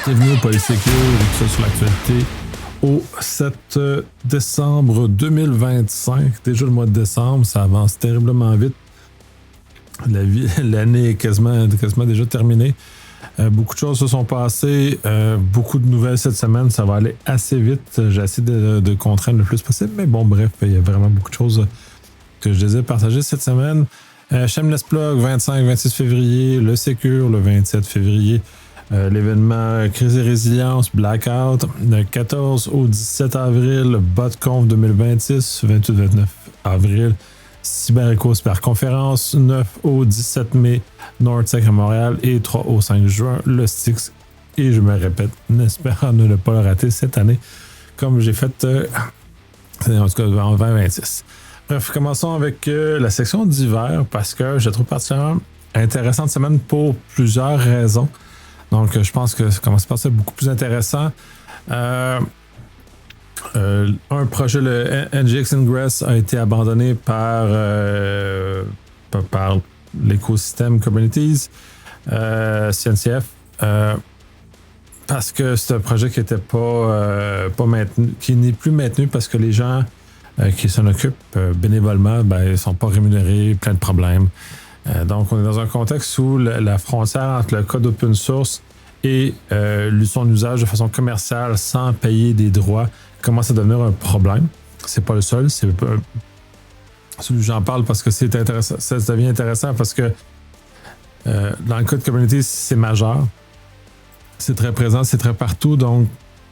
Bienvenue au Polysécure, tout ça sur l'actualité au 7 décembre 2025. Déjà le mois de décembre, ça avance terriblement vite. L'année est quasiment déjà terminée. Beaucoup de choses se sont passées, beaucoup de nouvelles cette semaine, ça va aller assez vite. J'essaie de contraindre le plus possible, mais bon, bref, il y a vraiment beaucoup de choses que je désire partager cette semaine. Shameless Plug, 25-26 février, le Sécure, le 27 février. L'événement Crise et Résilience, Blackout, le 14 au 17 avril, BotConf 2026, 28-29 avril, CyberEco Cyberconférence, 9 au 17 mai, NordSec à Montréal et 3 au 5 juin, le Styx. Et je me répète, n'espérant ne pas le rater cette année, comme j'ai fait en tout cas en 2026. Bref, commençons avec la section d'hiver parce que je la trouve particulièrement intéressante cette semaine pour plusieurs raisons. Donc, je pense que ça commence par ça beaucoup plus intéressant. Un projet, le NGX Ingress, a été abandonné par l'écosystème Kubernetes, CNCF, parce que c'est un projet qui était pas maintenu, qui n'est plus maintenu parce que les gens qui s'en occupent bénévolement, ils ne sont pas rémunérés, plein de problèmes. Donc, on est dans un contexte où la frontière entre le code open source et son usage de façon commerciale sans payer des droits commence à devenir un problème. C'est pas le seul, c'est celui que j'en parle parce que c'est intéressant. Ça devient intéressant parce que dans le cas de Kubernetes, c'est majeur. C'est très présent, c'est très partout. Donc,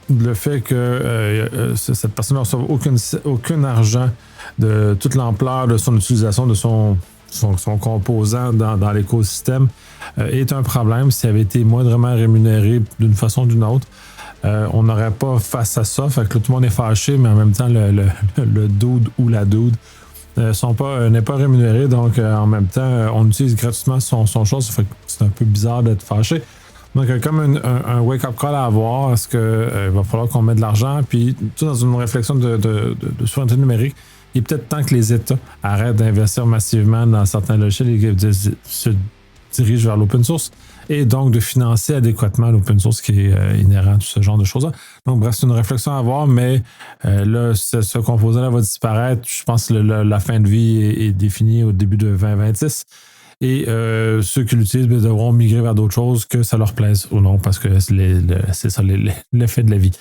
le fait que cette personne ne reçoive aucun argent de toute l'ampleur de son utilisation de son composant dans l'écosystème est un problème. S'il avait été moindrement rémunéré d'une façon ou d'une autre, on n'aurait pas face à ça. Fait que tout le monde est fâché, mais en même temps, le dude ou la dude n'est pas rémunéré. Donc, en même temps, on utilise gratuitement son chose. Fait que c'est un peu bizarre d'être fâché. Donc, comme un wake-up call à avoir, est-ce qu'il va falloir qu'on mette de l'argent? Puis, tout dans une réflexion de souveraineté numérique, il est peut-être temps que les États arrêtent d'investir massivement dans certains logiciels et se dirigent vers l'open source et donc de financer adéquatement l'open source qui est inhérent à tout ce genre de choses-là. Donc, bref, c'est une réflexion à avoir, mais là, ce composant-là va disparaître. Je pense que la fin de vie est définie au début de 2026. Et ceux qui l'utilisent devront migrer vers d'autres choses, que ça leur plaise ou non, parce que c'est ça l'effet de la vie.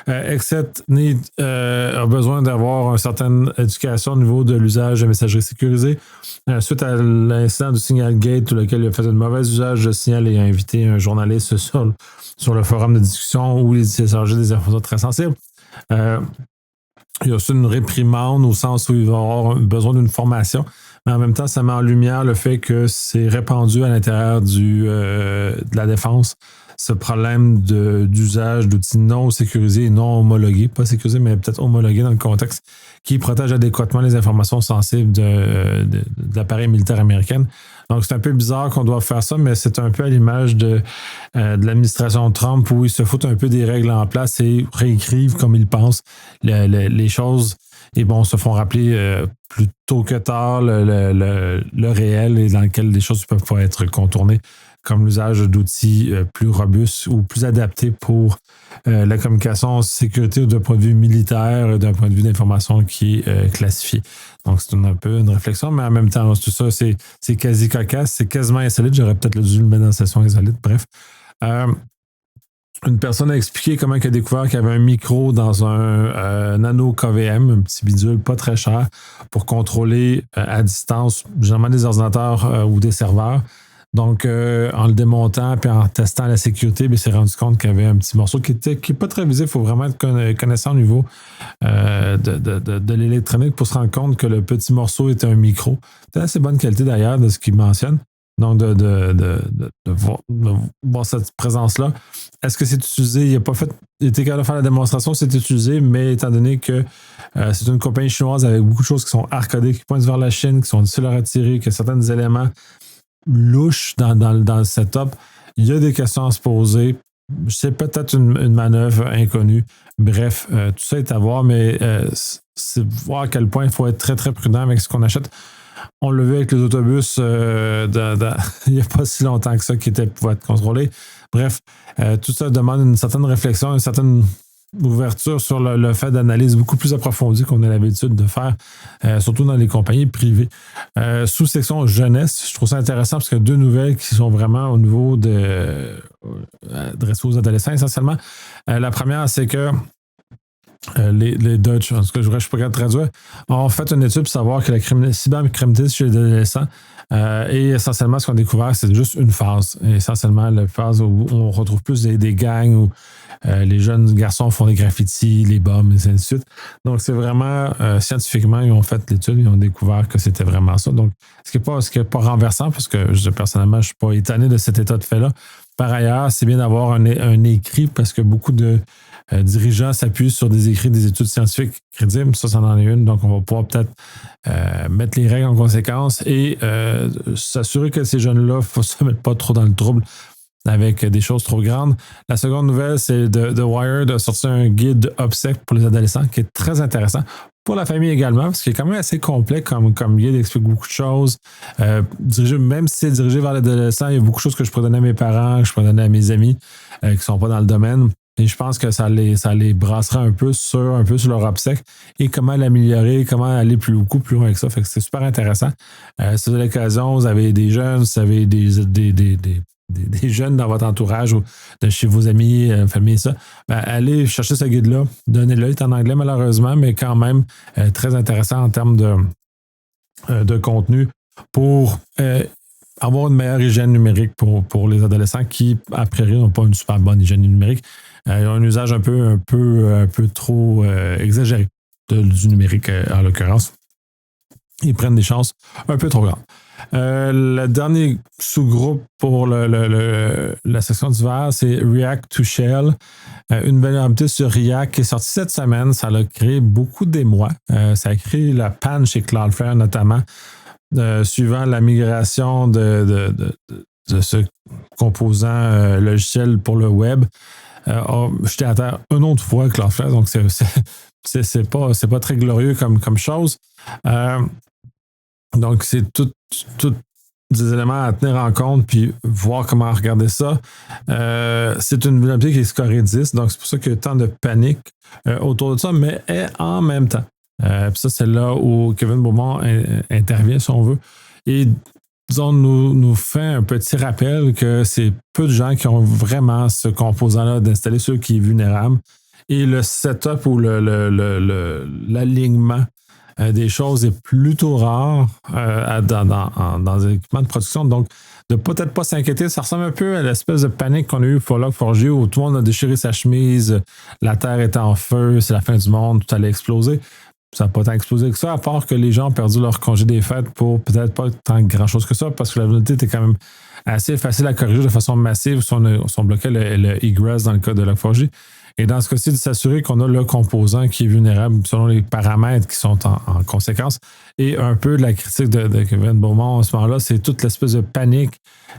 Exet a besoin d'avoir une certaine éducation au niveau de l'usage de messagerie sécurisée. Suite à l'incident du Signalgate, pour lequel il a fait un mauvais usage de signal et a invité un journaliste sur le forum de discussion où il s'agit des informations très sensibles. Il y a aussi une réprimande au sens où il va avoir besoin d'une formation. Mais en même temps, ça met en lumière le fait que c'est répandu à l'intérieur de la défense, ce problème d'usage d'outils non sécurisés et non homologués, pas sécurisés, mais peut-être homologués dans le contexte, qui protègent adéquatement les informations sensibles de l'appareil militaire américain. Donc, c'est un peu bizarre qu'on doit faire ça, mais c'est un peu à l'image de l'administration Trump où ils se foutent un peu des règles en place et réécrivent comme ils pensent les choses. Et bon, se font rappeler plus tôt que tard le réel et dans lequel les choses ne peuvent pas être contournées, comme l'usage d'outils plus robustes ou plus adaptés pour la communication sécurité ou d'un point de vue militaire, d'un point de vue d'information qui est classifié. Donc, c'est un peu une réflexion, mais en même temps, tout ça, c'est quasi cocasse, c'est quasiment insolite. J'aurais peut-être dû le mettre dans la session insolite. Bref. Une personne a expliqué comment il a découvert qu'il y avait un micro dans un nano KVM, un petit bidule pas très cher, pour contrôler à distance, généralement des ordinateurs ou des serveurs. Donc, en le démontant et en testant la sécurité, il s'est rendu compte qu'il y avait un petit morceau qui n'est pas très visible. Il faut vraiment être connaissant au niveau de l'électronique pour se rendre compte que le petit morceau était un micro. C'est assez bonne qualité d'ailleurs de ce qu'il mentionne. Donc, de voir cette présence-là. Est-ce que c'est utilisé? Il était capable de faire la démonstration, c'est utilisé, mais étant donné que c'est une compagnie chinoise avec beaucoup de choses qui sont hardcodées, qui pointent vers la Chine, qui sont difficiles à retirer, que certains éléments louches dans le setup, il y a des questions à se poser. C'est peut-être une manœuvre inconnue. Bref, tout ça est à voir, mais c'est voir à quel point il faut être très, très prudent avec ce qu'on achète. On l'a vu avec les autobus il n'y a pas si longtemps que ça qui pouvaient être contrôlés. Bref, tout ça demande une certaine réflexion, une certaine ouverture sur le fait d'analyse beaucoup plus approfondie qu'on a l'habitude de faire, surtout dans les compagnies privées. Sous-section jeunesse, je trouve ça intéressant parce qu'il y a deux nouvelles qui sont vraiment au niveau adressées aux adolescents essentiellement. La première, c'est que les Dutch, en tout cas, je ne suis pas capable de traduire, ont fait une étude pour savoir que la cybercriminalité chez les adolescents et essentiellement, ce qu'on a découvert, c'est juste une phase. Et essentiellement, la phase où on retrouve plus des gangs où les jeunes garçons font des graffitis, les bombes, et ainsi de suite. Donc, c'est vraiment, scientifiquement, ils ont fait l'étude, ils ont découvert que c'était vraiment ça. Donc, ce qui n'est pas renversant, parce que personnellement, je ne suis pas étonné de cet état de fait-là. Par ailleurs, c'est bien d'avoir un écrit, parce que beaucoup de dirigeants s'appuient sur des écrits, des études scientifiques crédibles. Ça en est une. Donc, on va pouvoir peut-être mettre les règles en conséquence et s'assurer que ces jeunes-là ne se mettent pas trop dans le trouble avec des choses trop grandes. La seconde nouvelle, c'est The Wired a sorti un guide obsèques pour les adolescents qui est très intéressant. Pour la famille également, parce qu'il est quand même assez complet comme guide, il explique beaucoup de choses. Même si c'est dirigé vers l'adolescent, il y a beaucoup de choses que je pourrais donner à mes parents, que je pourrais donner à mes amis qui ne sont pas dans le domaine. Et je pense que ça les brassera un peu sur leur obsèque et comment l'améliorer, comment aller beaucoup plus loin avec ça. Fait que c'est super intéressant. Si vous avez l'occasion, vous avez des jeunes, vous avez des jeunes dans votre entourage ou de chez vos amis, famille, ça, allez chercher ce guide-là. Donnez-le. Il est en anglais, malheureusement, mais quand même très intéressant en termes de contenu pour avoir une meilleure hygiène numérique pour les adolescents qui, a priori, n'ont pas une super bonne hygiène numérique. Ils ont un usage un peu trop exagéré du numérique, en l'occurrence. Ils prennent des chances un peu trop grandes. Le dernier sous-groupe pour la section d'hiver, c'est React to Shell. Une nouvelle nouveauté sur React qui est sortie cette semaine. Ça a créé beaucoup d'émoi. Ça a créé la panne chez Cloudflare, notamment, suivant la migration de ce composant logiciel pour le web. J'étais à terre une autre fois Cloudflare, donc c'est pas très glorieux comme chose. Donc, c'est tout des éléments à tenir en compte puis voir comment regarder ça. C'est une vulnérabilité qui est scorée 10, donc c'est pour ça qu'il y a tant de panique autour de ça, mais en même temps. Puis ça, c'est là où Kevin Beaumont intervient, si on veut. Et disons, nous fait un petit rappel que c'est peu de gens qui ont vraiment ce composant-là d'installer ce qui est vulnérable. Et le setup ou l'alignement des choses est plutôt rare dans les équipements de production. Donc, de peut-être pas s'inquiéter, ça ressemble un peu à l'espèce de panique qu'on a eu pour Log4j où tout le monde a déchiré sa chemise, la terre était en feu, c'est la fin du monde, tout allait exploser. Ça n'a pas tant explosé que ça, à part que les gens ont perdu leur congé des fêtes pour peut-être pas tant grand-chose que ça, parce que la vulnérabilité était quand même assez facile à corriger de façon massive si on bloquait le egress dans le cas de Log4j. Et dans ce cas-ci, de s'assurer qu'on a le composant qui est vulnérable selon les paramètres qui sont en conséquence. Et un peu de la critique de Kevin Beaumont à ce moment-là, c'est toute l'espèce de panique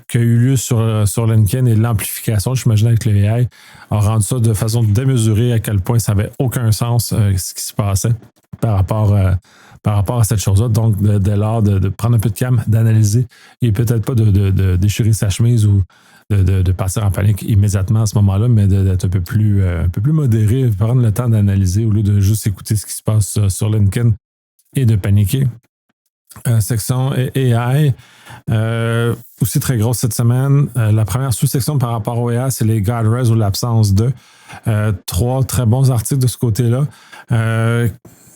qui a eu lieu sur LinkedIn et l'amplification, j'imagine, avec le AI, a rendu ça de façon démesurée à quel point ça n'avait aucun sens ce qui se passait par rapport à cette chose-là. Donc, de l'art de prendre un peu de calme, d'analyser et peut-être pas de déchirer sa chemise ou de partir en panique immédiatement à ce moment-là, mais d'être un peu plus modéré, prendre le temps d'analyser au lieu de juste écouter ce qui se passe sur LinkedIn et de paniquer. Section AI, aussi très grosse cette semaine. La première sous-section par rapport au AI, c'est les guardrails ou l'absence de. 3 très bons articles de ce côté-là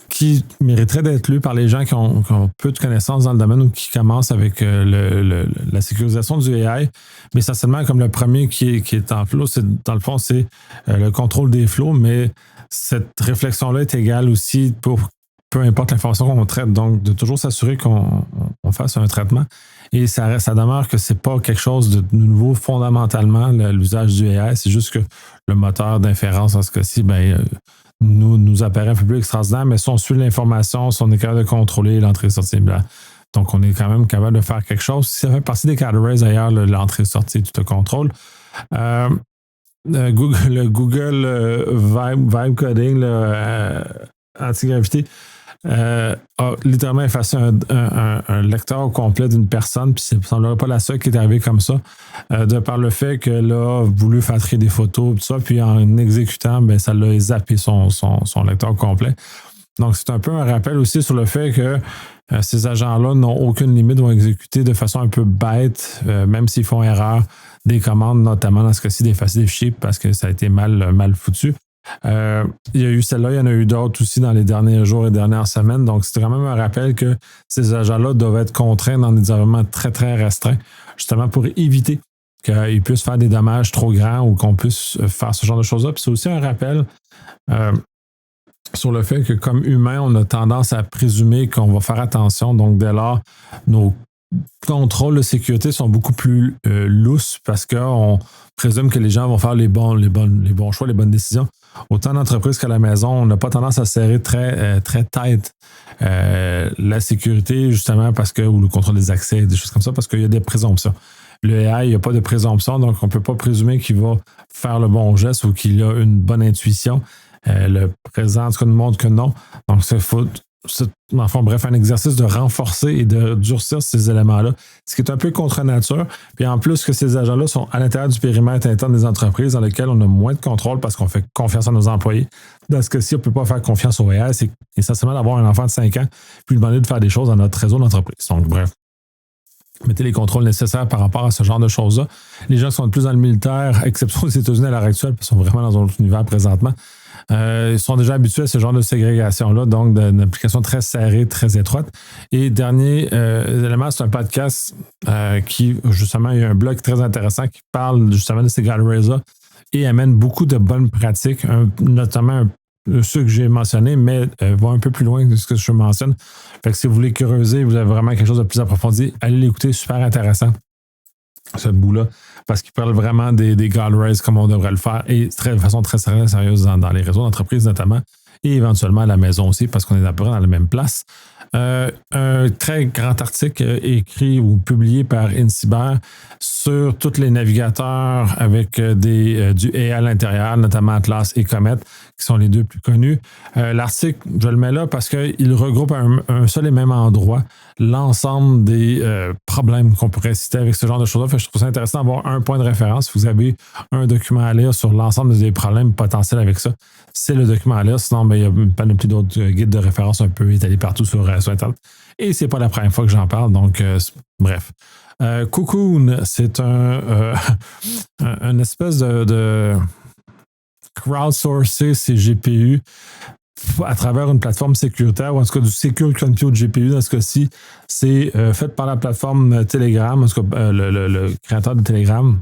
qui mériteraient d'être lus par les gens qui ont peu de connaissances dans le domaine ou qui commencent avec la sécurisation du AI. Mais essentiellement, comme le premier qui est en flow, dans le fond, c'est le contrôle des flows, mais cette réflexion-là est égale aussi pour peu importe l'information qu'on traite. Donc, de toujours s'assurer qu'on fasse un traitement. Et ça demeure que c'est pas quelque chose de nouveau fondamentalement, l'usage du AI. C'est juste que le moteur d'inférence, en ce cas-ci, nous apparaît un peu plus extraordinaire, mais si on suit l'information, si on est capable de contrôler l'entrée et sortie, donc on est quand même capable de faire quelque chose. Si ça fait partie des guardrails ailleurs, l'entrée et sortie, tu te contrôles. Le Google Vibe Coding, anti-gravité, a littéralement effacé un lecteur au complet d'une personne, puis ça ne semblerait pas la seule qui est arrivée comme ça, de par le fait qu'elle a voulu faire trier des photos, tout ça, puis en exécutant, ben, ça l'a zappé son lecteur au complet. Donc, c'est un peu un rappel aussi sur le fait que ces agents-là n'ont aucune limite, vont exécuter de façon un peu bête, même s'ils font erreur, des commandes, notamment dans ce cas-ci d'effacer des fichiers parce que ça a été mal foutu. Il y a eu celle-là, il y en a eu d'autres aussi dans les derniers jours et dernières semaines. Donc, c'est quand même un rappel que ces agents-là doivent être contraints dans des environnements très, très restreints, justement pour éviter qu'ils puissent faire des dommages trop grands ou qu'on puisse faire ce genre de choses-là. Puis c'est aussi un rappel sur le fait que comme humain, on a tendance à présumer qu'on va faire attention. Donc, dès lors, nos contrôles de sécurité sont beaucoup plus lousses parce qu'on présume que les gens vont faire les bons choix, les bonnes décisions. Autant d'entreprises qu'à la maison, on n'a pas tendance à serrer très tight la sécurité, justement parce que, ou le contrôle des accès, des choses comme ça, parce qu'il y a des présomptions. Le AI, il n'y a pas de présomption, donc on ne peut pas présumer qu'il va faire le bon geste ou qu'il a une bonne intuition. Le présent, en tout cas, nous montre que non. Donc, c'est enfin, bref, un exercice de renforcer et de durcir ces éléments-là, ce qui est un peu contre nature. Puis en plus que ces agents-là sont à l'intérieur du périmètre interne des entreprises dans lesquelles on a moins de contrôle parce qu'on fait confiance à nos employés. Dans ce cas-ci, on ne peut pas faire confiance au AI, c'est essentiellement d'avoir un enfant de 5 ans puis lui demander de faire des choses dans notre réseau d'entreprise. Donc, bref. Mettez les contrôles nécessaires par rapport à ce genre de choses-là. Les gens qui sont de plus dans le militaire, exception aux États-Unis à l'heure actuelle, parce qu'ils sont vraiment dans un autre univers présentement, ils sont déjà habitués à ce genre de ségrégation-là, donc d'une application très serrée, très étroite. Et dernier élément, c'est un podcast qui, justement, il y a un blog très intéressant qui parle justement de ces guardrails-là et amène beaucoup de bonnes pratiques, notamment ceux que j'ai mentionnés, mais vont un peu plus loin que ce que je mentionne. Fait que si vous voulez creuser, vous avez vraiment quelque chose de plus approfondi, allez l'écouter, super intéressant, ce bout-là, parce qu'il parle vraiment des guardrails comme on devrait le faire et de façon très sérieuse dans les réseaux d'entreprise notamment, et éventuellement à la maison aussi, parce qu'on est à peu près dans la même place. Un très grand article écrit ou publié par InCyber sur tous les navigateurs avec du AI à l'intérieur, notamment Atlas et Comet, qui sont les deux plus connus. L'article, je le mets là parce qu'il regroupe à un seul et même endroit l'ensemble des problèmes qu'on pourrait citer avec ce genre de choses-là. Fait que je trouve ça intéressant d'avoir un point de référence. Si vous avez un document à lire sur l'ensemble des problèmes potentiels avec ça, c'est le document à lire. Sinon, il y a une panoplie d'autres guides de référence un peu étalés partout sur Internet. Et c'est pas la première fois que j'en parle, donc bref. Cocoon, c'est un espèce de crowdsourcer ces GPU à travers une plateforme sécuritaire, ou en tout cas du Secure Compute GPU dans ce cas-ci. C'est fait par la plateforme Telegram, en tout cas le créateur de Telegram,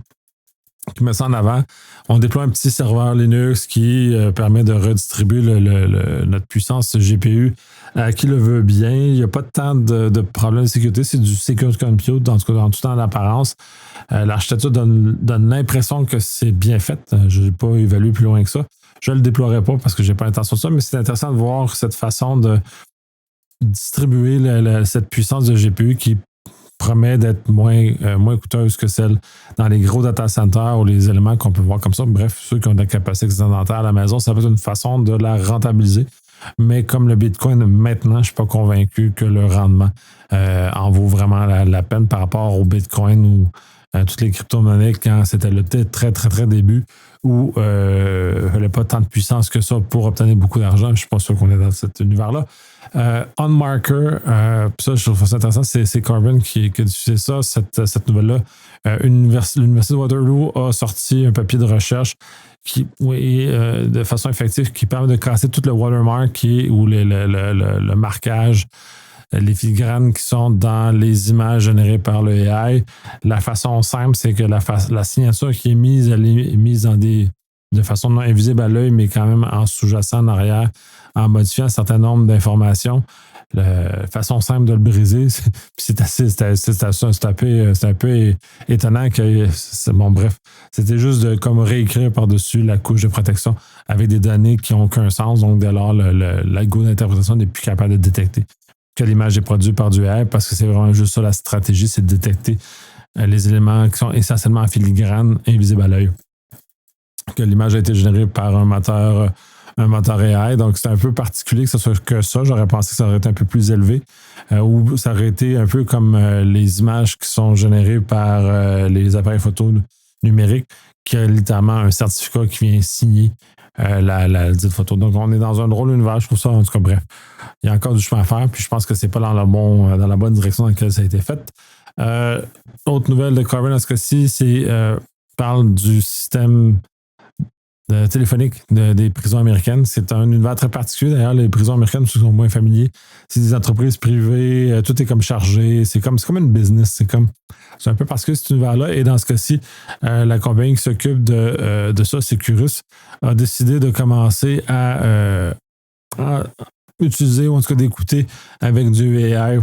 qui met ça en avant. On déploie un petit serveur Linux qui permet de redistribuer notre puissance GPU à qui le veut bien. Il n'y a pas tant de problèmes de sécurité. C'est du Secure Compute, en tout cas, en tout temps l'apparence. L'architecture donne l'impression que c'est bien fait. Je n'ai pas évalué plus loin que ça. Je ne le déploierai pas parce que je n'ai pas l'intention de ça, mais c'est intéressant de voir cette façon de distribuer cette puissance de GPU qui promet d'être moins coûteuse que celle dans les gros data centers ou les éléments qu'on peut voir comme ça. Bref, ceux qui ont de la capacité excédentaire à la maison, ça peut être une façon de la rentabiliser. Mais comme le Bitcoin, maintenant, je ne suis pas convaincu que le rendement en vaut vraiment la peine par rapport au Bitcoin ou toutes les crypto-monnaies quand c'était le très, très, très début où il n'y avait pas tant de puissance que ça pour obtenir beaucoup d'argent. Je ne suis pas sûr qu'on est dans cet univers-là. OnMarker, ça, je trouve ça intéressant, c'est Corbin qui a diffusé ça, cette nouvelle-là. L'Université de Waterloo a sorti un papier de recherche de façon effective qui permet de casser tout le watermark ou le marquage, les filigranes qui sont dans les images générées par le AI. La façon simple, c'est que la signature qui est mise, elle est mise de façon non invisible à l'œil, mais quand même en sous-jacent en arrière, en modifiant un certain nombre d'informations. La façon simple de le briser, c'est un peu étonnant que bon, bref, c'était juste de comme réécrire par-dessus la couche de protection avec des données qui n'ont aucun sens. Donc, dès lors, l'algo d'interprétation n'est plus capable de détecter que l'image est produite par du AI parce que c'est vraiment juste ça la stratégie, c'est de détecter les éléments qui sont essentiellement en filigrane, invisibles à l'œil. Que l'image a été générée par un moteur un moteur AI. Donc, c'est un peu particulier que ce soit que ça. J'aurais pensé que ça aurait été un peu plus élevé. Ou ça aurait été un peu comme les images qui sont générées par les appareils photo numériques, qui a littéralement un certificat qui vient signer la dite photo. Donc, on est dans un drôle d'univers, je trouve ça, en tout cas, bref. Il y a encore du chemin à faire, puis je pense que c'est pas dans la bonne direction dans laquelle ça a été fait. Autre nouvelle de Carbon dans ce cas-ci, parle du système téléphonique des prisons américaines. C'est un univers très particulier. D'ailleurs, les prisons américaines sont moins familiers. C'est des entreprises privées, tout est comme chargé. C'est comme une business. C'est un peu particulier cet univers-là. Et dans ce cas-ci, la compagnie qui s'occupe de ça, Securus, a décidé de commencer à utiliser, ou en tout cas d'écouter avec du AI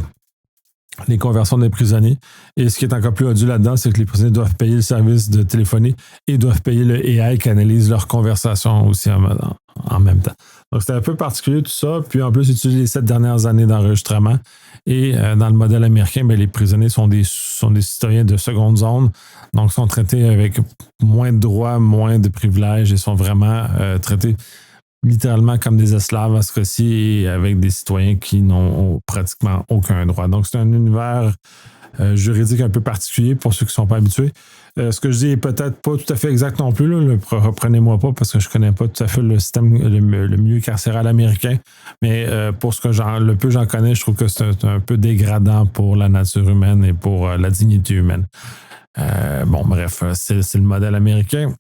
les conversions des prisonniers. Et ce qui est encore plus odieux là-dedans, c'est que les prisonniers doivent payer le service de téléphonie et doivent payer le AI qui analyse leurs conversations aussi en même temps. Donc, c'était un peu particulier tout ça. Puis en plus, utiliser les 7 dernières années d'enregistrement. Et dans le modèle américain, les prisonniers sont des citoyens de seconde zone, donc sont traités avec moins de droits, moins de privilèges et sont vraiment traités littéralement comme des esclaves à ce cas-ci, avec des citoyens qui n'ont pratiquement aucun droit. Donc, c'est un univers juridique un peu particulier pour ceux qui ne sont pas habitués. Ce que je dis est peut-être pas tout à fait exact non plus. Reprenez-moi pas parce que je ne connais pas tout à fait le système, le milieu carcéral américain. Mais pour ce que le peu j'en connais, je trouve que c'est un peu dégradant pour la nature humaine et pour la dignité humaine. Bref, c'est le modèle américain.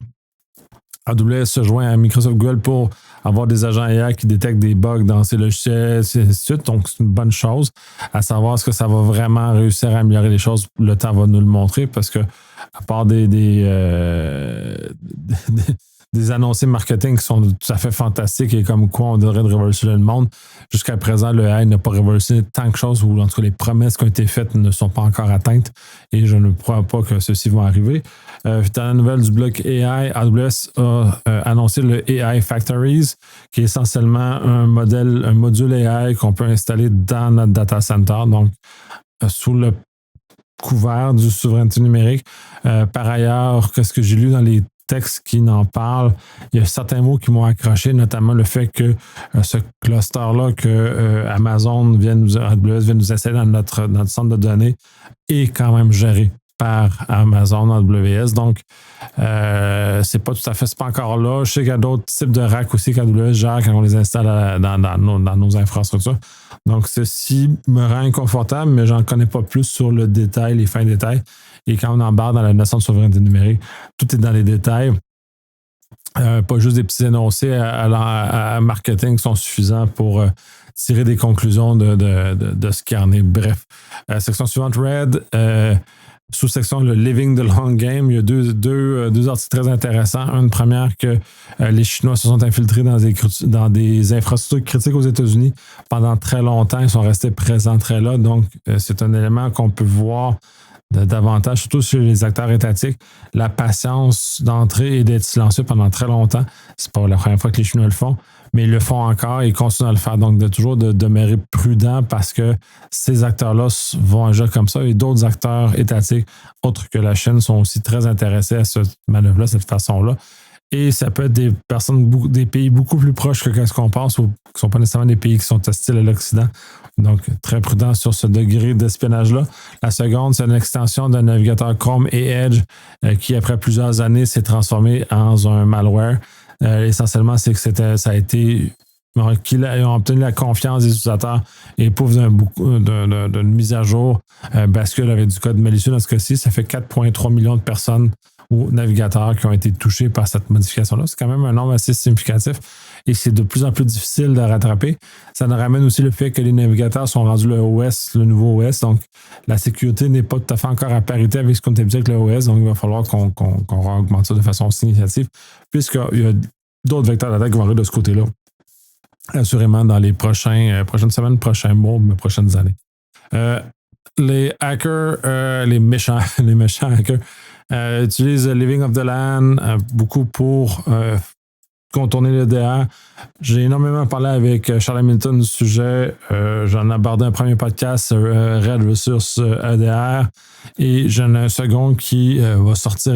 AWS se joint à Microsoft Google pour avoir des agents AI qui détectent des bugs dans ces logiciels, et ainsi de suite. Donc, c'est une bonne chose. À savoir, est-ce que ça va vraiment réussir à améliorer les choses? Le temps va nous le montrer parce que, à part des annoncés marketing qui sont tout à fait fantastiques et comme quoi on devrait révolutionner le monde, jusqu'à présent, le AI n'a pas révolutionné tant que chose, ou en tout cas, les promesses qui ont été faites ne sont pas encore atteintes et je ne crois pas que ceux-ci vont arriver. Dans la nouvelle du bloc AI, AWS a annoncé le AI Factories, qui est essentiellement un module AI qu'on peut installer dans notre data center, donc sous le couvert du souveraineté numérique. Par ailleurs, qu'est-ce que j'ai lu dans les textes qui n'en parlent, il y a certains mots qui m'ont accroché, notamment le fait que ce cluster-là que AWS vient nous installer dans notre centre de données est quand même géré par Amazon AWS. Donc, c'est pas encore là. Je sais qu'il y a d'autres types de racks aussi qu'AWS gère quand on les installe dans nos infrastructures. Donc, ceci me rend inconfortable, mais j'en connais pas plus sur le détail, les fins détails. Et quand on embarque dans la notion de souveraineté numérique, tout est dans les détails. Pas juste des petits énoncés à marketing qui sont suffisants pour tirer des conclusions de ce qu'il y en est. Bref. Section suivante, Red. Sous-section le Living the Long Game, il y a deux articles très intéressants. Une première que les Chinois se sont infiltrés dans des infrastructures critiques aux États-Unis pendant très longtemps. Ils sont restés présents très là. Donc, c'est un élément qu'on peut voir davantage, surtout sur les acteurs étatiques, la patience d'entrer et d'être silencieux pendant très longtemps. C'est pas la première fois que les Chinois le font, mais ils le font encore et ils continuent à le faire. Donc, toujours de demeurer prudent parce que ces acteurs-là vont agir comme ça et d'autres acteurs étatiques, autres que la Chine, sont aussi très intéressés à cette manœuvre-là, cette façon-là. Et ça peut être des personnes, des pays beaucoup plus proches que ce qu'on pense ou qui ne sont pas nécessairement des pays qui sont hostiles à l'Occident. Donc, très prudent sur ce degré d'espionnage-là. La seconde, c'est une extension d'un navigateur Chrome et Edge qui, après plusieurs années, s'est transformé en un malware. Essentiellement, c'est que ça a été qu'ils ont obtenu la confiance des utilisateurs et pouf d'une mise à jour bascule avec du code malicieux. Dans ce cas-ci, ça fait 4,3 millions de personnes ou navigateurs qui ont été touchés par cette modification-là. C'est quand même un nombre assez significatif et c'est de plus en plus difficile de rattraper. Ça nous ramène aussi le fait que les navigateurs sont rendus le nouveau OS, donc la sécurité n'est pas tout à fait encore à parité avec ce qu'on était habitué avec le OS, donc il va falloir qu'on augmente ça de façon significative, puisqu'il y a d'autres vecteurs d'attaque qui vont arriver de ce côté-là, assurément dans les prochaines semaines, prochains mois, mais prochaines années. Les hackers, les méchants hackers, utilisent Living of the Land beaucoup pour contourner l'EDR. J'ai énormément parlé avec Charles Hamilton du sujet. J'en ai abordé un premier podcast, Red versus EDR, et j'en ai un second qui va sortir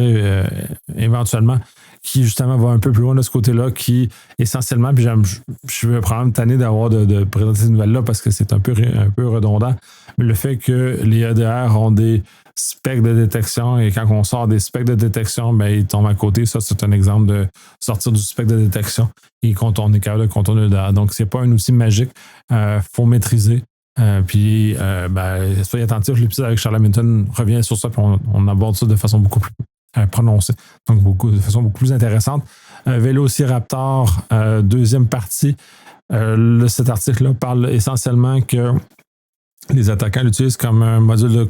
éventuellement, qui justement va un peu plus loin de ce côté-là, qui essentiellement, puis je suis probablement tanné d'avoir de présenter ces nouvelles-là parce que c'est un peu redondant, mais le fait que les EDR ont des specs de détection et quand on sort des specs de détection, ben, ils tombent à côté. Ça, c'est un exemple de sortir du spec de détection et quand on est capable de contourner l'EDR. Donc, c'est pas un outil magique. Faut maîtriser. Puis, soyez attentifs. L'épisode avec Charles Hamilton revient sur ça, puis on aborde ça de façon beaucoup plus prononcée. Donc, de façon beaucoup plus intéressante. Velociraptor, deuxième partie. Cet article-là parle essentiellement que les attaquants l'utilisent comme un module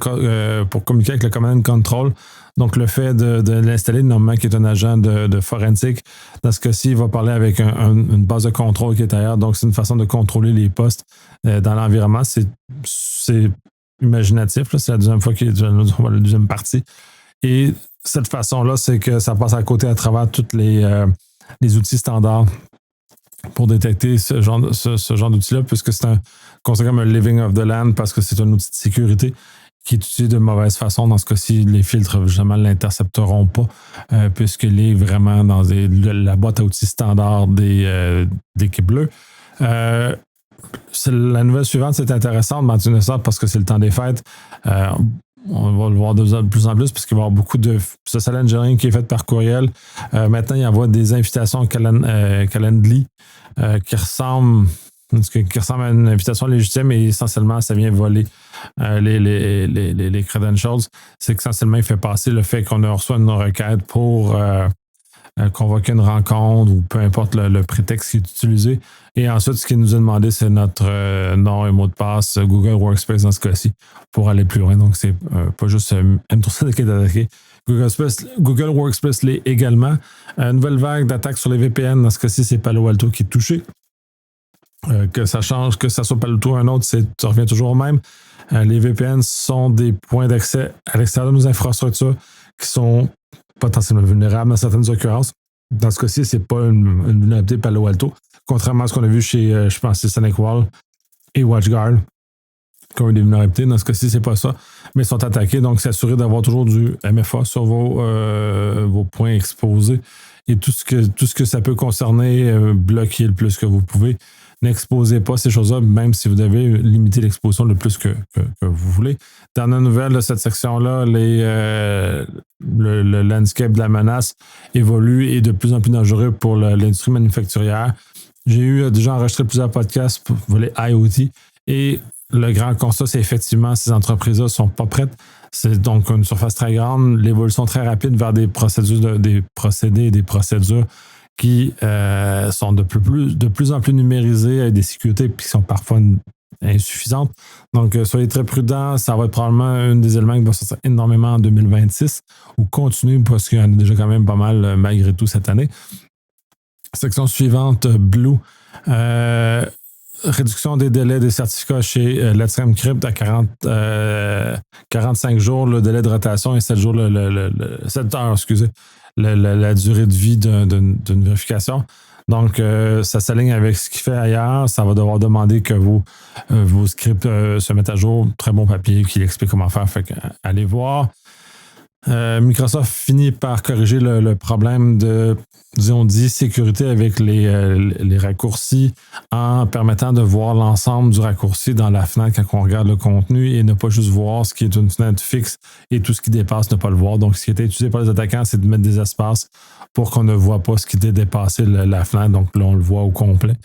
pour communiquer avec le command and control. Donc, le fait de l'installer, normalement, qui est un agent de forensique, dans ce cas-ci, il va parler avec une base de contrôle qui est ailleurs. Donc, c'est une façon de contrôler les postes dans l'environnement. C'est imaginatif. Là. C'est la deuxième fois la deuxième partie. Et cette façon-là, c'est que ça passe à côté à travers tous les outils standards pour détecter ce genre d'outil-là, puisque c'est considéré comme un living of the land, parce que c'est un outil de sécurité qui est utilisé de mauvaise façon. Dans ce cas-ci, les filtres, jamais ne l'intercepteront pas, puisqu'il est vraiment dans la boîte à outils standard d'équipe bleue. La nouvelle suivante, c'est intéressante, Martin Essard, parce que c'est le temps des fêtes. On va le voir de plus en plus parce qu'il va y avoir beaucoup de social engineering qui est fait par courriel. Maintenant, il y a des invitations Calendly qui ressemblent à une invitation légitime et essentiellement, ça vient voler les credentials. C'est qu'essentiellement, il fait passer le fait qu'on reçoit une requête pour convoquer une rencontre ou peu importe le prétexte qui est utilisé. Et ensuite, ce qu'il nous a demandé, c'est notre nom et mot de passe Google Workspace dans ce cas-ci pour aller plus loin. Donc, c'est pas juste M365 qui est attaqué. Google Workspace l'est également. Nouvelle vague d'attaques sur les VPN. Dans ce cas-ci, c'est Palo Alto qui est touché. Que ça change, que ça soit Palo Alto ou un autre, ça revient toujours au même. Les VPN sont des points d'accès à l'extérieur de nos infrastructures qui sont potentiellement vulnérables dans certaines occurrences. Dans ce cas-ci, ce n'est pas une vulnérabilité Palo Alto, contrairement à ce qu'on a vu chez, je pense, SonicWall et WatchGuard, qui ont eu des vulnérabilités. Dans ce cas-ci, c'est pas ça, mais ils sont attaqués. Donc, s'assurer d'avoir toujours du MFA sur vos points exposés et tout ce que ça peut concerner, bloquer le plus que vous pouvez. N'exposez pas ces choses-là, même si vous devez limiter l'exposition le plus que vous voulez. Dans la nouvelle de cette section-là, le landscape de la menace évolue et est de plus en plus dangereux pour l'industrie manufacturière. J'ai eu déjà enregistré plusieurs podcasts pour les IoT et le grand constat, c'est effectivement ces entreprises-là ne sont pas prêtes. C'est donc une surface très grande, l'évolution très rapide vers des procédés et des procédures qui sont de plus en plus numérisées avec des sécurités qui sont parfois insuffisantes. Donc, soyez très prudents. Ça va être probablement un des éléments qui va sortir énormément en 2026 ou continuer parce qu'il y en a déjà quand même pas mal malgré tout cette année. Section suivante, Blue. Réduction des délais des certificats chez Let's Encrypt à 45 jours le délai de rotation et 7 jours 7 heures, excusez. La durée de vie d'une vérification. Donc, ça s'aligne avec ce qu'il fait ailleurs. Ça va devoir demander que vos scripts se mettent à jour. Très bon papier qui explique comment faire. Fait que, allez voir. Microsoft finit par corriger le problème de, sécurité avec les raccourcis en permettant de voir l'ensemble du raccourci dans la fenêtre quand on regarde le contenu et ne pas juste voir ce qui est une fenêtre fixe et tout ce qui dépasse, ne pas le voir. Donc, ce qui était utilisé par les attaquants, c'est de mettre des espaces pour qu'on ne voit pas ce qui était dépassé la fenêtre. Donc, là, on le voit au complet.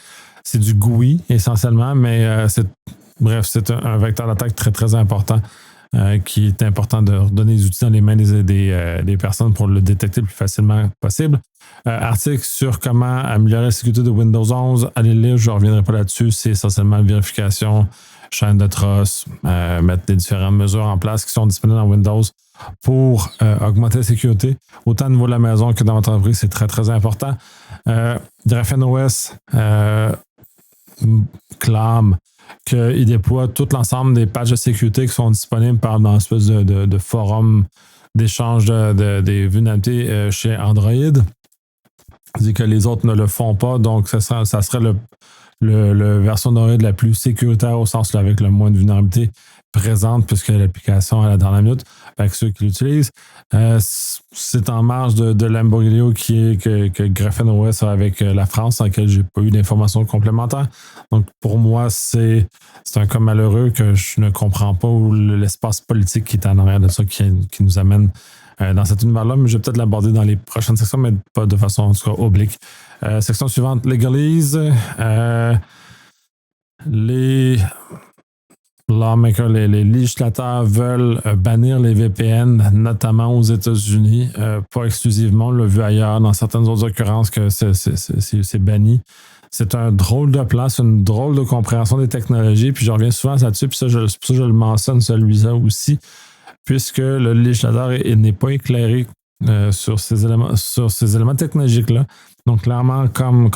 C'est du GUI essentiellement, mais c'est un vecteur d'attaque très, très important. Qui est important de redonner les outils dans les mains des personnes pour le détecter le plus facilement possible. Article sur comment améliorer la sécurité de Windows 11. Allez le lire, je ne reviendrai pas là-dessus. C'est essentiellement la vérification, chaîne de trust, mettre des différentes mesures en place qui sont disponibles dans Windows pour augmenter la sécurité. Autant au niveau de la maison que dans votre entreprise, c'est très, très important. GrapheneOS clame qu'il déploie tout l'ensemble des patchs de sécurité qui sont disponibles dans une espèce de forum d'échange des vulnérabilités chez Android. C'est que les autres ne le font pas, donc ça serait la version d'Android la plus sécuritaire au sens là, avec le moins de vulnérabilité présente puisque l'application est à la dernière minute avec ceux qui l'utilisent. C'est en marge de l'imbroglio que GrapheneOS a avec la France, dans lequel je n'ai pas eu d'informations complémentaires. Donc, pour moi, c'est un cas malheureux que je ne comprends pas, ou l'espace politique qui est en arrière de ça qui nous amène dans cet univers-là, mais je vais peut-être l'aborder dans les prochaines sections, mais pas de façon, en tout cas, oblique. Section suivante, Legalese. Les lawmakers, les législateurs veulent bannir les VPN, notamment aux États-Unis, pas exclusivement, on l'a vu ailleurs, dans certaines autres occurrences que c'est banni. C'est un drôle de plan, c'est une drôle de compréhension des technologies, puis je reviens souvent là-dessus, puis ça, pour ça je le mentionne, celui-là aussi, puisque le législateur n'est pas éclairé sur ces éléments technologiques-là. Donc, clairement, comme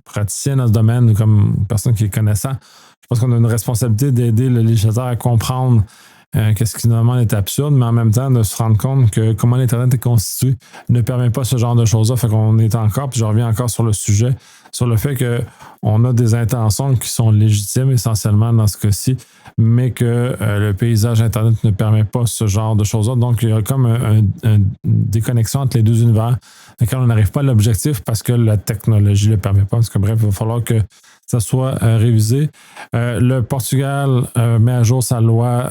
praticien dans ce domaine, comme personne qui est connaissant, je pense qu'on a une responsabilité d'aider le législateur à comprendre qu'est-ce qui normalement est absurde, mais en même temps de se rendre compte que comment l'Internet est constitué ne permet pas ce genre de choses-là. Fait qu'on est encore, puis je reviens encore sur le sujet, sur le fait qu'on a des intentions qui sont légitimes essentiellement dans ce cas-ci, mais que le paysage Internet ne permet pas ce genre de choses-là. Donc, il y a comme une déconnexion entre les deux univers, dans lequel on n'arrive pas à l'objectif parce que la technologie ne le permet pas. Parce que bref, il va falloir que ça soit révisé. Le Portugal met à jour sa loi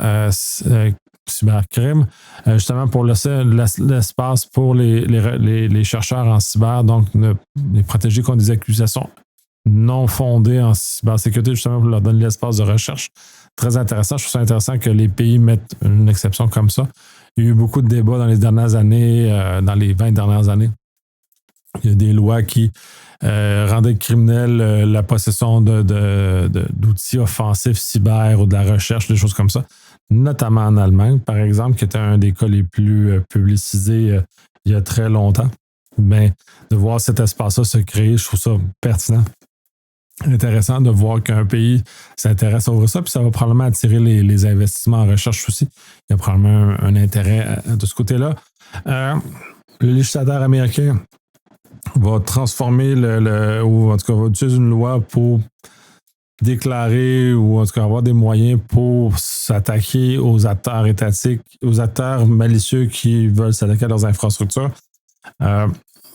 cybercrime, justement pour laisser l'espace pour les chercheurs en cyber, donc les protéger contre des accusations non fondées en cybersécurité, justement pour leur donner l'espace de recherche. Très intéressant. Je trouve ça intéressant que les pays mettent une exception comme ça. Il y a eu beaucoup de débats dans les dernières années, dans les 20 dernières années. Il y a des lois qui rendaient criminel la possession d'outils offensifs cyber ou de la recherche, des choses comme ça, notamment en Allemagne, par exemple, qui était un des cas les plus publicisés il y a très longtemps. Mais de voir cet espace-là se créer, je trouve ça pertinent. Intéressant de voir qu'un pays s'intéresse à ouvrir ça, puis ça va probablement attirer les investissements en recherche aussi. Il y a probablement un intérêt de ce côté-là. Le législateur américain va transformer ou en tout cas va utiliser une loi pour déclarer ou en tout cas avoir des moyens pour s'attaquer aux acteurs étatiques, aux acteurs malicieux qui veulent s'attaquer à leurs infrastructures.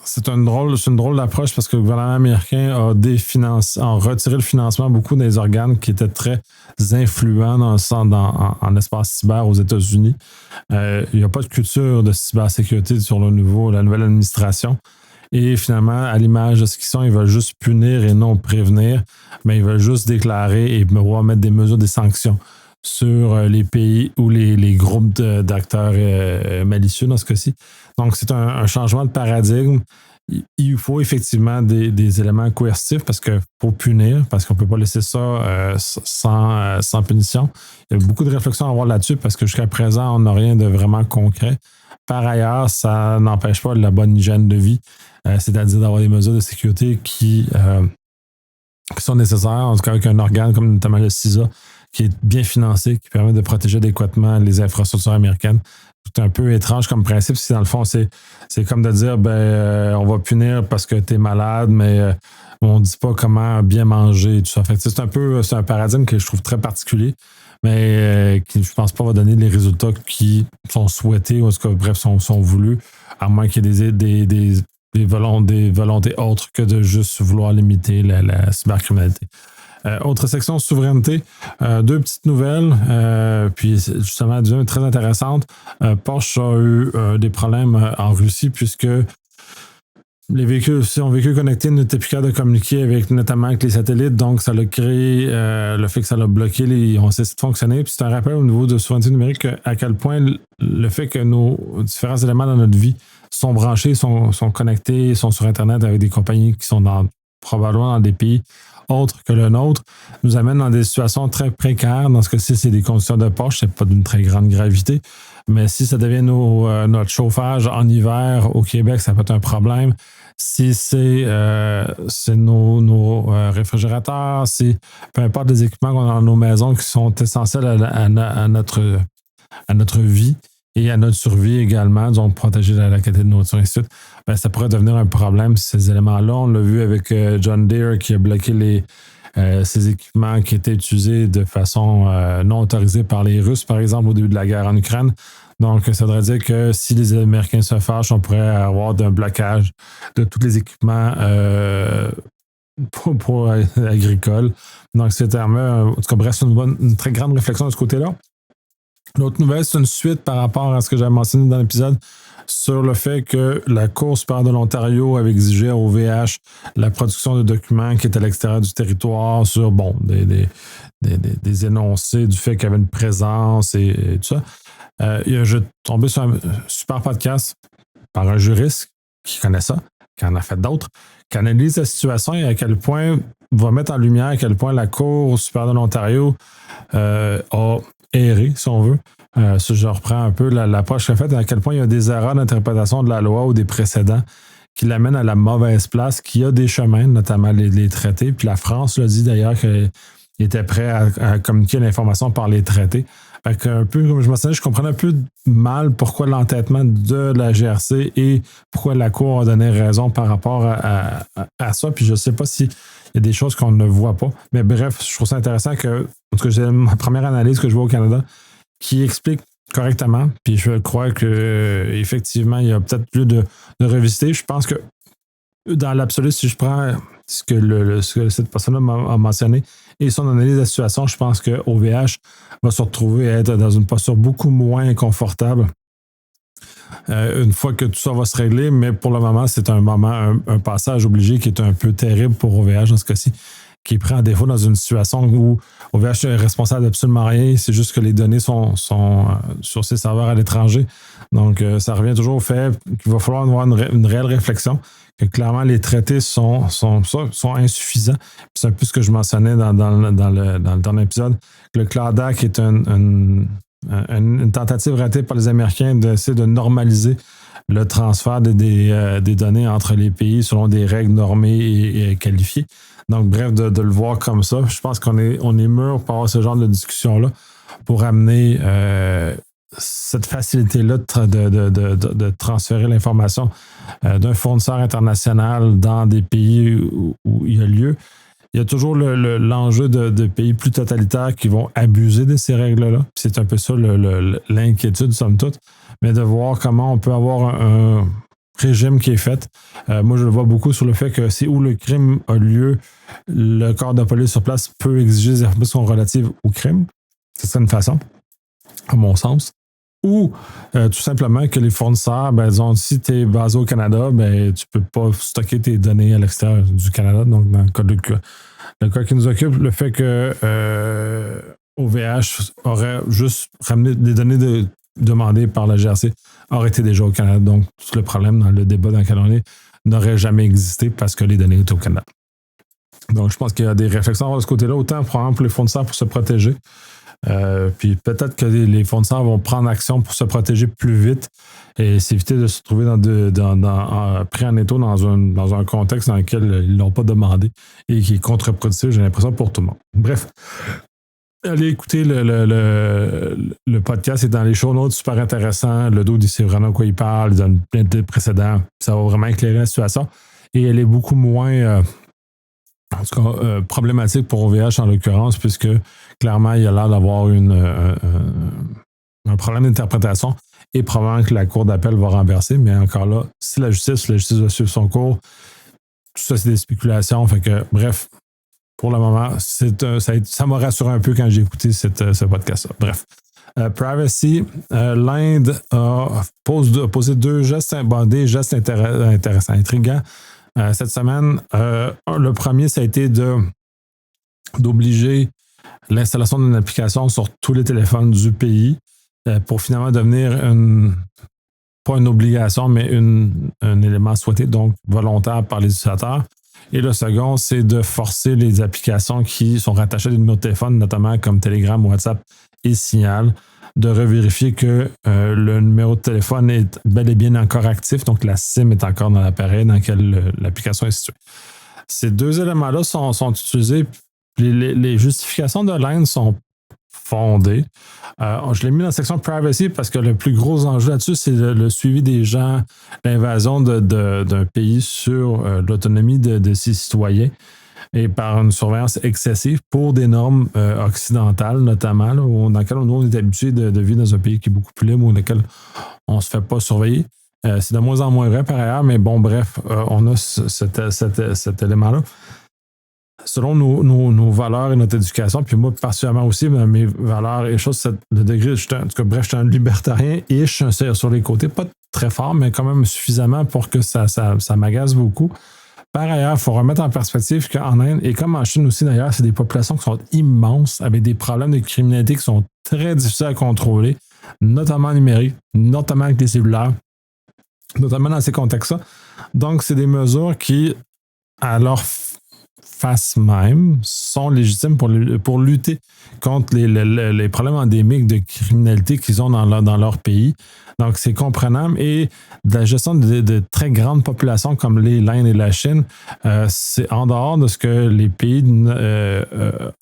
C'est une drôle d'approche parce que le gouvernement américain a retiré le financement à beaucoup des organes qui étaient très influents en espace cyber aux États-Unis. Il n'y a pas de culture de cybersécurité sur la nouvelle administration. Et finalement, à l'image de ce qu'ils sont, ils veulent juste punir et non prévenir, mais ils veulent juste déclarer et mettre des mesures, des sanctions sur les pays ou les groupes d'acteurs malicieux dans ce cas-ci. Donc, c'est un changement de paradigme. Il faut effectivement des éléments coercitifs pour punir, parce qu'on ne peut pas laisser ça sans punition. Il y a beaucoup de réflexions à avoir là-dessus parce que jusqu'à présent, on n'a rien de vraiment concret. Par ailleurs, ça n'empêche pas la bonne hygiène de vie, c'est-à-dire d'avoir des mesures de sécurité qui sont nécessaires, en tout cas avec un organe comme notamment le CISA, qui est bien financé, qui permet de protéger adéquatement les infrastructures américaines. C'est un peu étrange comme principe, si dans le fond, c'est comme de dire on va punir parce que tu es malade, mais on ne dit pas comment bien manger et tout ça. Fait que c'est un paradigme que je trouve très particulier, mais qui, je pense pas, va donner les résultats qui sont souhaités, ou en tout cas, bref, sont voulus, à moins qu'il y ait des volontés autres que de juste vouloir limiter la cybercriminalité. Autre section, souveraineté. Deux petites nouvelles. Puis justement, une très intéressante. Porsche a eu des problèmes en Russie puisque les véhicules connectés n'étaient plus capables de communiquer notamment avec les satellites. Donc, ça a créé le fait que ça a bloqué, on cessé de fonctionner. Puis c'est un rappel au niveau de souveraineté numérique à quel point le fait que nos différents éléments dans notre vie sont branchés, sont connectés, sont sur Internet avec des compagnies qui sont probablement dans des pays autres que le nôtre, nous amène dans des situations très précaires. Dans ce cas-ci, c'est des conditions de poche, c'est pas d'une très grande gravité. Mais si ça devient notre chauffage en hiver au Québec, ça peut être un problème. Si c'est nos réfrigérateurs, peu importe les équipements qu'on a dans nos maisons qui sont essentiels à notre vie et à notre survie également, donc protéger la qualité de nourriture et ainsi de suite, ça pourrait devenir un problème, ces éléments-là. On l'a vu avec John Deere qui a bloqué ces équipements qui étaient utilisés de façon non autorisée par les Russes, par exemple, au début de la guerre en Ukraine. Donc, ça voudrait dire que si les Américains se fâchent, on pourrait avoir un blocage de tous les équipements pour agricoles. Donc, c'est en tout cas, bref, c'est une très grande réflexion de ce côté-là. L'autre nouvelle, c'est une suite par rapport à ce que j'avais mentionné dans l'épisode sur le fait que la Cour supérieure de l'Ontario avait exigé à OVH la production de documents qui étaient à l'extérieur du territoire sur, des énoncés du fait qu'il y avait une présence et tout ça. Je suis tombé sur un super podcast par un juriste qui connaît ça, qui en a fait d'autres, qui analyse la situation et à quel point va mettre en lumière à quel point la Cour supérieure de l'Ontario a erré, si on veut. Si je reprends un peu l'approche qu'elle a faite, à quel point il y a des erreurs d'interprétation de la loi ou des précédents qui l'amènent à la mauvaise place, qu'il y a des chemins, notamment les traités. Puis la France l'a dit d'ailleurs qu'il était prêt à communiquer l'information par les traités. Fait qu'un peu, comme je mentionnais, je comprenais un peu mal pourquoi l'entêtement de la GRC et pourquoi la Cour a donné raison par rapport à ça. Puis je ne sais pas s'il y a des choses qu'on ne voit pas. Mais bref, je trouve ça intéressant que, en tout cas, c'est ma première analyse que je vois au Canada qui explique correctement. Puis je crois qu'effectivement, il y a peut-être lieu de revisiter. Je pense que dans l'absolu, si je prends ce que cette personne-là a mentionné et son analyse de la situation, je pense que OVH va se retrouver à être dans une posture beaucoup moins confortable une fois que tout ça va se régler. Mais pour le moment, c'est un passage obligé qui est un peu terrible pour OVH dans ce cas-ci, qui est pris en défaut dans une situation où OVH est responsable d'absolument rien. C'est juste que les données sont sur ses serveurs à l'étranger. Donc, ça revient toujours au fait qu'il va falloir avoir une réelle réflexion, que clairement, les traités sont insuffisants. Puis c'est un peu ce que je mentionnais dans le dernier épisode. Le Cloud Act est une tentative ratée par les Américains d'essayer de normaliser le transfert des données entre les pays selon des règles normées et qualifiées. Donc, bref, de le voir comme ça, je pense qu'on est mûr pour avoir ce genre de discussion-là pour amener cette facilité-là de transférer l'information d'un fournisseur international dans des pays où il y a lieu. Il y a toujours l'enjeu de pays plus totalitaires qui vont abuser de ces règles-là. C'est un peu ça l'inquiétude, somme toute. Mais de voir comment on peut avoir un régime qui est fait. Moi, je le vois beaucoup sur le fait que c'est où le crime a lieu, le corps de police sur place peut exiger des informations relatives au crime. C'est une façon, à mon sens. Ou tout simplement que les fournisseurs, disons, si tu es basé au Canada, tu peux pas stocker tes données à l'extérieur du Canada. Donc, dans le cas qui nous occupe, le fait que OVH aurait juste ramené des données demandées par la GRC aurait été déjà au Canada. Donc, tout le problème dans le débat dans lequel on est n'aurait jamais existé parce que les données étaient au Canada. Donc, je pense qu'il y a des réflexions de ce côté-là, autant probablement pour les fournisseurs pour se protéger. Puis peut-être que les fournisseurs vont prendre action pour se protéger plus vite et s'éviter de se trouver pris en étau dans un contexte dans lequel ils ne l'ont pas demandé et qui est contre-productif, j'ai l'impression, pour tout le monde. Bref, allez écouter le podcast, c'est dans les show notes, super intéressant. Le dos dit c'est vraiment de quoi il parle, il donne plein de précédents, ça va vraiment éclairer la situation et elle est beaucoup moins en tout cas, problématique pour OVH en l'occurrence, puisque clairement, il y a l'air d'avoir un problème d'interprétation et probablement que la Cour d'appel va renverser. Mais encore là, si la justice va suivre son cours, tout ça, c'est des spéculations. Fait que, bref, pour le moment, ça m'a rassuré un peu quand j'ai écouté ce podcast-là. Bref. Privacy, l'Inde a posé des gestes intéressants, intrigants. Cette semaine, le premier, ça a été d'obliger l'installation d'une application sur tous les téléphones du pays pour finalement devenir pas une obligation, mais un élément souhaité, donc volontaire par les utilisateurs. Et le second, c'est de forcer les applications qui sont rattachées à des numéros de téléphone, notamment comme Telegram, WhatsApp et Signal, de revérifier que le numéro de téléphone est bel et bien encore actif, donc la SIM est encore dans l'appareil dans lequel l'application est située. Ces deux éléments-là sont utilisés. Les justifications de l'Inde sont fondées. Je l'ai mis dans la section Privacy parce que le plus gros enjeu là-dessus, c'est le suivi des gens, l'invasion d'un pays sur l'autonomie de ses citoyens. et par une surveillance excessive pour des normes occidentales, notamment, là, dans lesquelles on est habitué de vivre dans un pays qui est beaucoup plus libre, dans lequel on ne se fait pas surveiller. C'est de moins en moins vrai par ailleurs, mais bon, bref, on a cet élément-là. Selon nos valeurs et notre éducation, puis moi, particulièrement aussi, mes valeurs et choses, le degré, en tout cas, bref, je suis un libertarien-ish sur les côtés, pas très fort, mais quand même suffisamment pour que ça m'agace beaucoup. Par ailleurs, il faut remettre en perspective qu'en Inde, et comme en Chine aussi d'ailleurs, c'est des populations qui sont immenses, avec des problèmes de criminalité qui sont très difficiles à contrôler, notamment numériques, notamment avec les cellulaires, notamment dans ces contextes-là. Donc, c'est des mesures qui, à leur face même, sont légitimes pour lutter contre les problèmes endémiques de criminalité qu'ils ont dans leur pays. Donc, c'est comprenable. Et de la gestion de très grandes populations comme l'Inde et la Chine, c'est en dehors de ce que les pays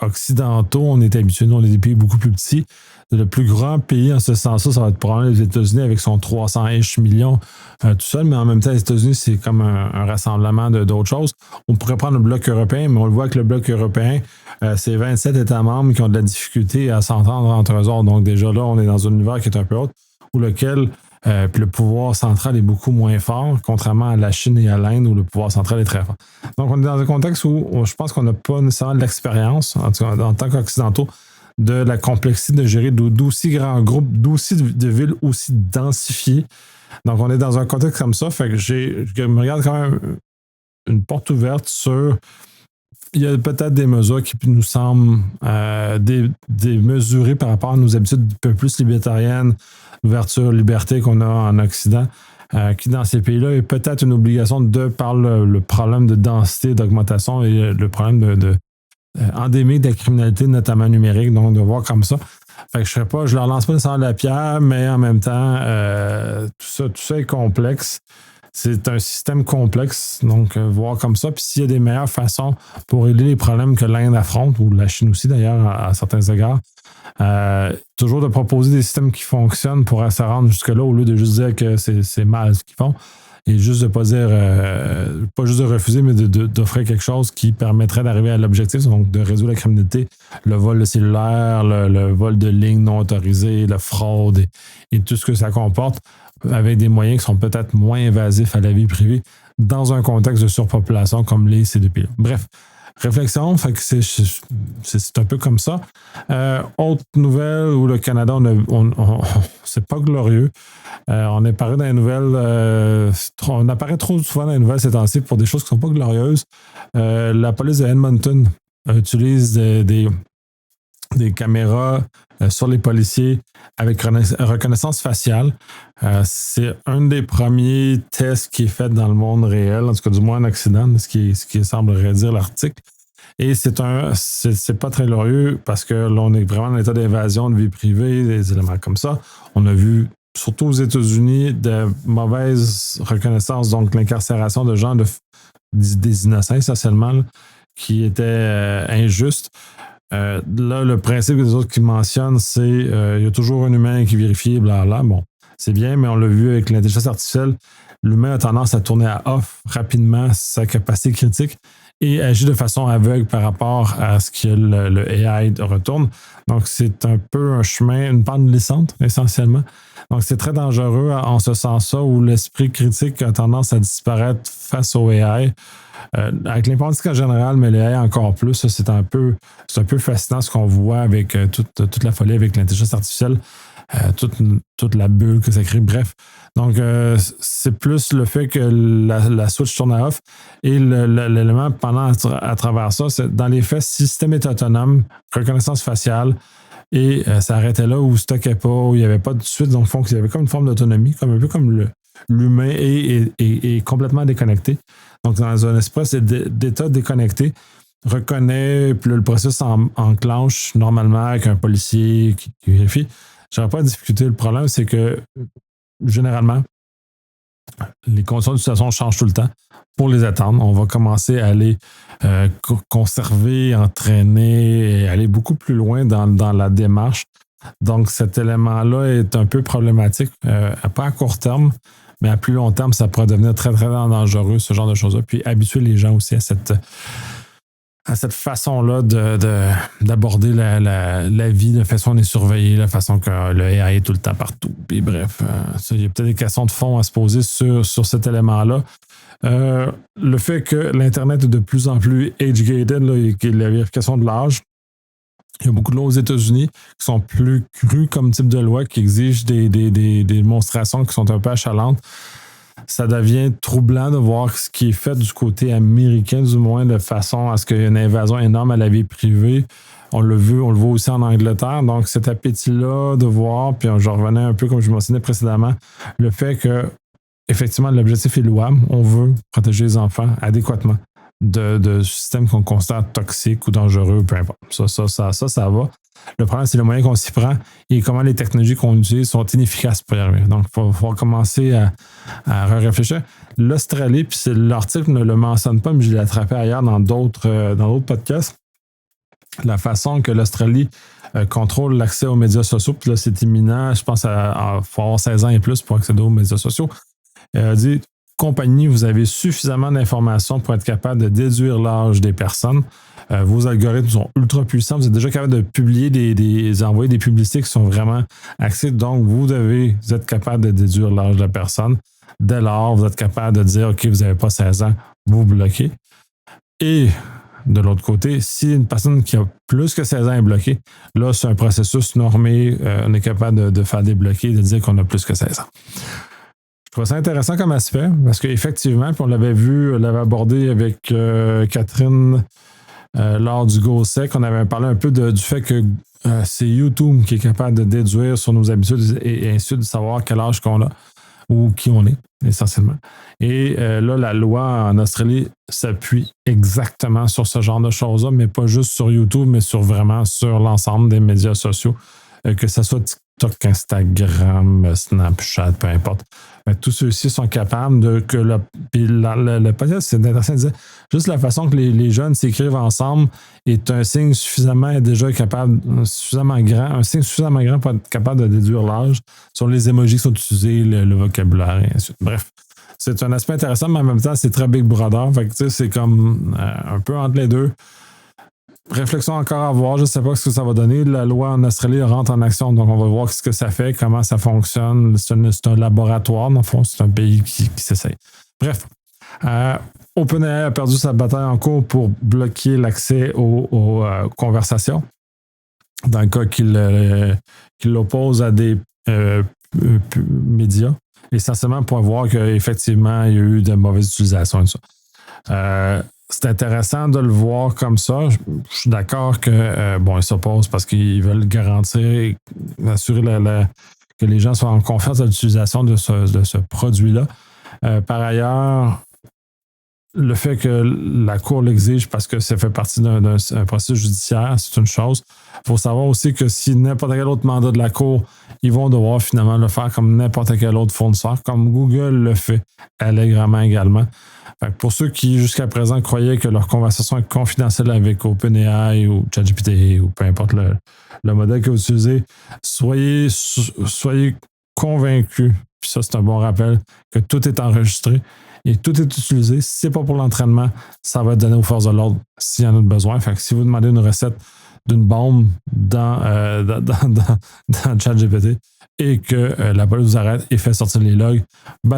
occidentaux, on est habitués. Nous, on est des pays beaucoup plus petits. Le plus grand pays en ce sens-là, ça va être probablement les États-Unis avec son 300-ish millions tout seul, mais en même temps, les États-Unis, c'est comme un rassemblement d'autres choses. On pourrait prendre le bloc européen, mais on le voit que le bloc européen, c'est 27 États membres qui ont de la difficulté à s'entendre entre eux autres. Donc déjà là, on est dans un univers qui est un peu autre, où lequel le pouvoir central est beaucoup moins fort, contrairement à la Chine et à l'Inde, où le pouvoir central est très fort. Donc on est dans un contexte où je pense qu'on n'a pas nécessairement l'expérience, en tant qu'occidentaux, de la complexité de gérer d'aussi grands groupes, d'aussi de villes aussi densifiées. Donc, on est dans un contexte comme ça. Fait que je me regarde quand même une porte ouverte sur... Il y a peut-être des mesures qui nous semblent démesurées par rapport à nos habitudes un peu plus libertariennes, l'ouverture, liberté qu'on a en Occident, qui dans ces pays-là est peut-être une obligation de par le problème de densité, d'augmentation et le problème endémique de la criminalité, notamment numérique, donc de voir comme ça. Fait que je leur lance pas nécessairement la pierre, mais en même temps, tout ça est complexe. C'est un système complexe, donc voir comme ça. Puis s'il y a des meilleures façons pour régler les problèmes que l'Inde affronte, ou la Chine aussi d'ailleurs, à certains égards, toujours de proposer des systèmes qui fonctionnent pour se rendre jusque-là, au lieu de juste dire que c'est mal ce qu'ils font. Et juste de pas dire, pas juste de refuser, mais d'offrir quelque chose qui permettrait d'arriver à l'objectif, donc de résoudre la criminalité, le vol de cellulaire, le vol de lignes non autorisées, la fraude et tout ce que ça comporte, avec des moyens qui sont peut-être moins invasifs à la vie privée, dans un contexte de surpopulation comme ces deux pays. Bref, réflexion, fait que c'est un peu comme ça. Autre nouvelle où le Canada, c'est pas glorieux. On apparaît dans les nouvelles, on apparaît trop souvent dans les nouvelles ces temps-ci pour des choses qui sont pas glorieuses. La police de Edmonton utilise des caméras sur les policiers avec reconnaissance faciale. C'est un des premiers tests qui est fait dans le monde réel, en tout cas du moins en Occident, ce qui semblerait dire l'article. Et c'est pas très glorieux parce que là, on est vraiment dans l'état d'invasion de vie privée, des éléments comme ça. On a vu, surtout aux États-Unis, de mauvaises reconnaissances, donc l'incarcération de gens, des innocents essentiellement, qui étaient injustes. Là, le principe des autres qui mentionnent, c'est il y a toujours un humain qui vérifie, blablabla. Bon, c'est bien, mais on l'a vu avec l'intelligence artificielle, l'humain a tendance à tourner à off rapidement sa capacité critique et agit de façon aveugle par rapport à ce que le AI retourne. Donc, c'est un peu un chemin, une pente glissante, essentiellement. Donc, c'est très dangereux en ce sens-là où l'esprit critique a tendance à disparaître face au AI. Avec l'informatique en général, mais l'AI encore plus, c'est un peu fascinant ce qu'on voit avec toute la folie avec l'intelligence artificielle, toute la bulle que ça crée. Bref, donc c'est plus le fait que la switch tourne à off et l'élément pendant à travers ça, c'est dans les faits, si le système est autonome, reconnaissance faciale, et ça arrêtait là où il ne stockait pas, où il n'y avait pas de suite, donc il y avait comme une forme d'autonomie, un peu comme l'humain est complètement déconnecté. Donc, dans un espèce d'état déconnecté, reconnaît, puis là, le processus enclenche normalement avec un policier qui vérifie. Je n'aurais pas de difficulté. Le problème, c'est que généralement, les conditions d'utilisation changent tout le temps. Pour les attendre, on va commencer à aller conserver, entraîner et aller beaucoup plus loin dans la démarche. Donc, cet élément-là est un peu problématique, pas à court terme, mais à plus long terme, ça pourrait devenir très, très dangereux, ce genre de choses-là. Puis habituer les gens aussi à à cette façon-là d'aborder la vie, la façon on est surveillé, la façon que le AI est tout le temps partout. Puis bref, il y a peut-être des questions de fond à se poser sur cet élément-là. Le fait que l'Internet est de plus en plus age-gated, et que la vérification de l'âge, il y a beaucoup de lois aux États-Unis qui sont plus crues comme type de loi, qui exigent des démonstrations qui sont un peu achalantes. Ça devient troublant de voir ce qui est fait du côté américain, du moins, de façon à ce qu'il y ait une invasion énorme à la vie privée. On le voit aussi en Angleterre. Donc, cet appétit-là de voir, puis je revenais un peu comme je mentionnais précédemment, le fait que, effectivement, l'objectif est louable. On veut protéger les enfants adéquatement de systèmes qu'on considère toxiques ou dangereux, peu importe. Ça va. Le problème, c'est le moyen qu'on s'y prend et comment les technologies qu'on utilise sont inefficaces pour y arriver. Donc, il faut commencer à réfléchir. L'Australie, puis l'article ne le mentionne pas, mais je l'ai attrapé ailleurs dans d'autres podcasts. La façon que l'Australie contrôle l'accès aux médias sociaux, puis là, c'est imminent. Je pense qu'il faut avoir 16 ans et plus pour accéder aux médias sociaux. Elle dit, compagnie, vous avez suffisamment d'informations pour être capable de déduire l'âge des personnes. Vos algorithmes sont ultra puissants. Vous êtes déjà capable de publier envoyer des publicités qui sont vraiment axées. Donc, vous êtes capable de déduire l'âge de la personne. Dès lors, vous êtes capable de dire, OK, vous n'avez pas 16 ans, vous bloquez. Et de l'autre côté, si une personne qui a plus que 16 ans est bloquée, là, c'est un processus normé. On est capable de faire débloquer et de dire qu'on a plus que 16 ans. Je trouve ça intéressant comme aspect parce qu'effectivement, puis on l'avait abordé avec Catherine lors du GoSec, on avait parlé un peu du fait que c'est YouTube qui est capable de déduire sur nos habitudes et ainsi de savoir quel âge qu'on a ou qui on est, essentiellement. Et là, la loi en Australie s'appuie exactement sur ce genre de choses-là, mais pas juste sur YouTube, mais vraiment sur l'ensemble des médias sociaux, que ce soit TikTok, Instagram, Snapchat, peu importe. Mais tous ceux-ci sont capables de que le podcast, c'est intéressant de dire, juste la façon que les jeunes s'écrivent ensemble est un signe suffisamment grand pour être capable de déduire l'âge sur les émojis qui sont utilisés, le vocabulaire, et ainsi de suite. Bref, c'est un aspect intéressant, mais en même temps, c'est très Big Brother. Fait que, c'est comme un peu entre les deux. Réflexion encore à voir, je ne sais pas ce que ça va donner. La loi en Australie rentre en action, donc on va voir ce que ça fait, comment ça fonctionne. C'est un laboratoire, dans le fond, c'est un pays qui s'essaye. Bref, OpenAI a perdu sa bataille en cours pour bloquer l'accès aux conversations, dans le cas qu'il l'oppose à des médias, essentiellement pour voir qu'effectivement, il y a eu de mauvaises utilisations de ça. C'est intéressant de le voir comme ça. Je suis d'accord que ils s'opposent parce qu'ils veulent garantir, assurer que les gens soient en confiance à l'utilisation de ce produit-là. Par ailleurs, le fait que la Cour l'exige parce que ça fait partie d'un processus judiciaire, c'est une chose. Il faut savoir aussi que si n'importe quel autre mandat de la Cour, ils vont devoir finalement le faire comme n'importe quel autre fournisseur, comme Google le fait allègrement également. Pour ceux qui, jusqu'à présent, croyaient que leur conversation est confidentielle avec OpenAI ou ChatGPT ou peu importe le modèle que vous utilisez, soyez convaincus, puis ça, c'est un bon rappel, que tout est enregistré et tout est utilisé. Si ce n'est pas pour l'entraînement, ça va être donné aux forces de l'ordre s'il y en a besoin. Fait que si vous demandez une recette d'une bombe dans ChatGPT et que la police vous arrête et fait sortir les logs,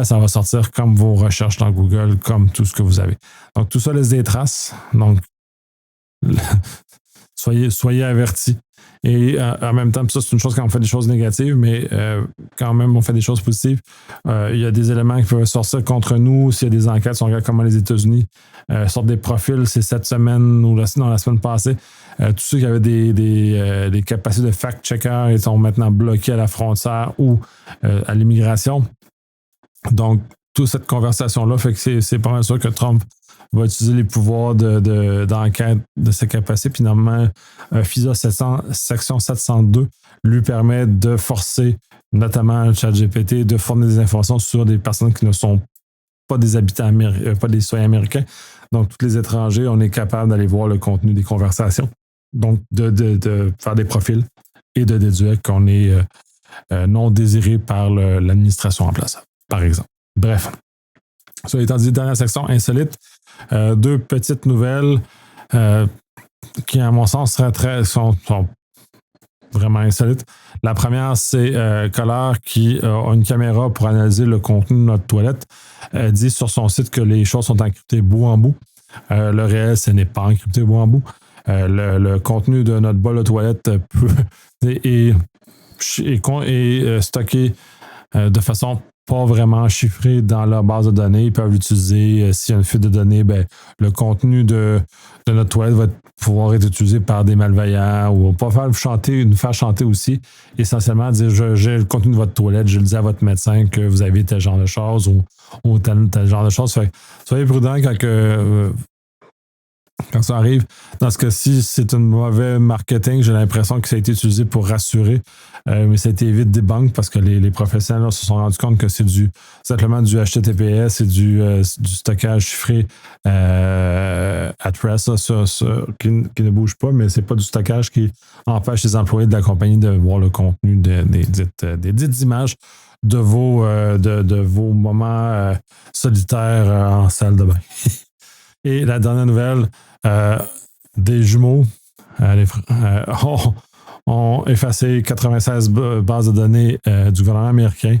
ça va sortir comme vos recherches dans Google, comme tout ce que vous avez. Donc, tout ça laisse des traces. Donc, soyez avertis. Et en même temps, ça, c'est une chose quand on fait des choses négatives, mais quand même, on fait des choses positives. Il y a des éléments qui peuvent sortir contre nous. S'il y a des enquêtes, si on regarde comment les États-Unis sortent des profils, c'est cette semaine ou la semaine passée. Tous ceux qui avaient des capacités de fact-checker, ils sont maintenant bloqués à la frontière ou à l'immigration. Donc, toute cette conversation-là fait que c'est pas mal sûr que Trump va utiliser les pouvoirs d'enquête de ses capacités. Puis normalement, FISA section 702 lui permet de forcer, notamment ChatGPT, de fournir des informations sur des personnes qui ne sont pas des habitants pas des citoyens américains. Donc, tous les étrangers, on est capable d'aller voir le contenu des conversations. Donc, de faire des profils et de déduire qu'on est non désiré par l'administration en place, par exemple. Bref. Ça étant dit, dernière section insolite. Deux petites nouvelles. qui, à mon sens, sont vraiment insolites. La première, c'est Color qui a une caméra pour analyser le contenu de notre toilette. Elle dit sur son site que les choses sont encryptées bout en bout. Le réel, ce n'est pas encrypté bout en bout. Le contenu de notre bol de toilette est stocké de façon pas vraiment chiffrée dans leur base de données. Ils peuvent l'utiliser. S'il y a une fuite de données, le contenu de notre toilette va pouvoir être utilisé par des malveillants ou pas nous faire chanter aussi. Essentiellement, dire j'ai le contenu de votre toilette, je le dis à votre médecin que vous avez tel genre de choses ou tel genre de choses. Fait, soyez prudents quand ça arrive. Dans ce cas-ci, c'est un mauvais marketing. J'ai l'impression que ça a été utilisé pour rassurer, mais ça a été vite débunk parce que les professionnels là, se sont rendus compte que c'est simplement du HTTPS, c'est du stockage chiffré at rest qui ne bouge pas, mais c'est pas du stockage qui empêche les employés de la compagnie de voir le contenu des dites images de vos moments solitaires en salle de bain. Et la dernière nouvelle, des jumeaux ont effacé 96 bases de données du gouvernement américain.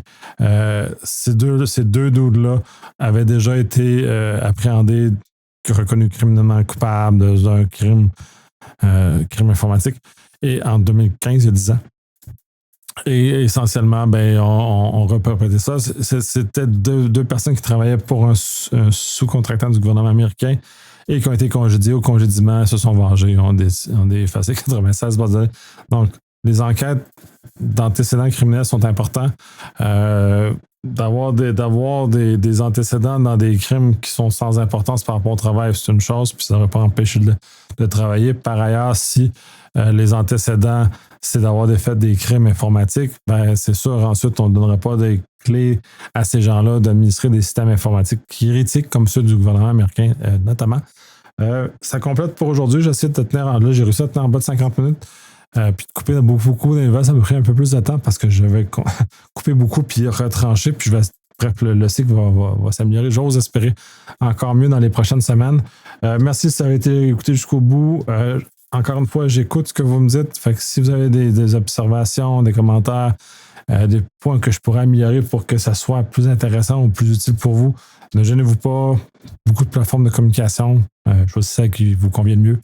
Ces deux dudes-là avaient déjà été appréhendés, reconnus criminellement coupables d'un crime informatique. Et en 2015, il y a 10 ans. Et essentiellement, on reperpétrait ça. C'était deux personnes qui travaillaient pour un sous-contractant du gouvernement américain et qui ont été congédiés au congédiement, se sont vengés, ont effacé 96 bases de données. Donc, les enquêtes d'antécédents criminels sont importants. D'avoir des antécédents dans des crimes qui sont sans importance par rapport au travail, c'est une chose, puis ça ne devrait pas empêcher de travailler. Par ailleurs, si les antécédents, c'est d'avoir fait des crimes informatiques, c'est sûr, ensuite, on ne donnera pas des clés à ces gens-là d'administrer des systèmes informatiques critiques comme ceux du gouvernement américain, notamment. Ça complète pour aujourd'hui. J'essaie de te tenir en là. J'ai réussi à tenir en bas de 50 minutes. Puis de couper beaucoup des nouvelles, ça me pris un peu plus de temps parce que je vais couper beaucoup puis retrancher. Puis le cycle va s'améliorer. J'ose espérer encore mieux dans les prochaines semaines. Merci si ça a été écouté jusqu'au bout. Encore une fois, j'écoute ce que vous me dites. Fait que si vous avez des observations, des commentaires, des points que je pourrais améliorer pour que ça soit plus intéressant ou plus utile pour vous, ne gênez-vous pas. Beaucoup de plateformes de communication. Choisissez celle qui vous convient le mieux.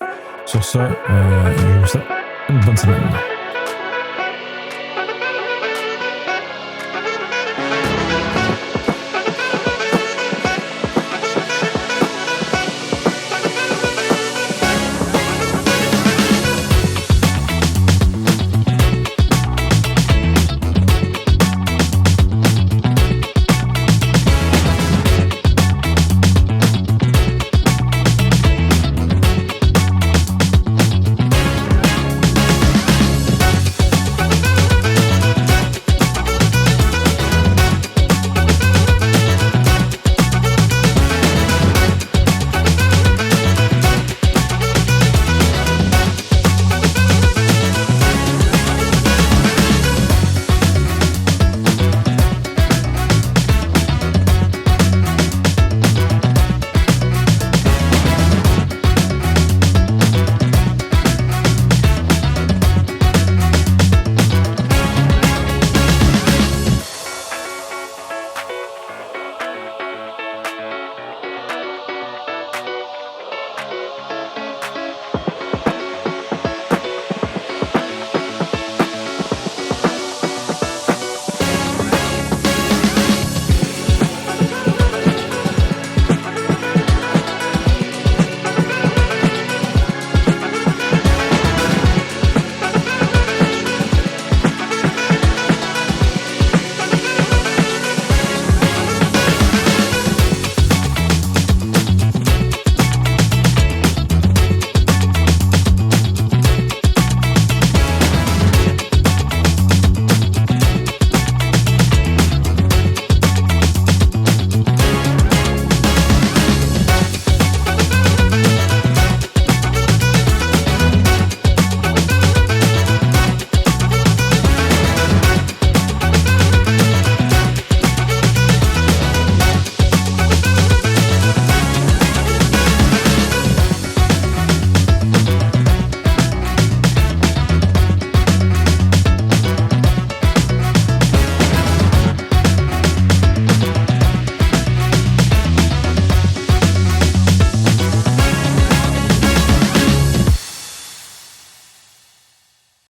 Sur ça, je vous souhaite une bonne semaine.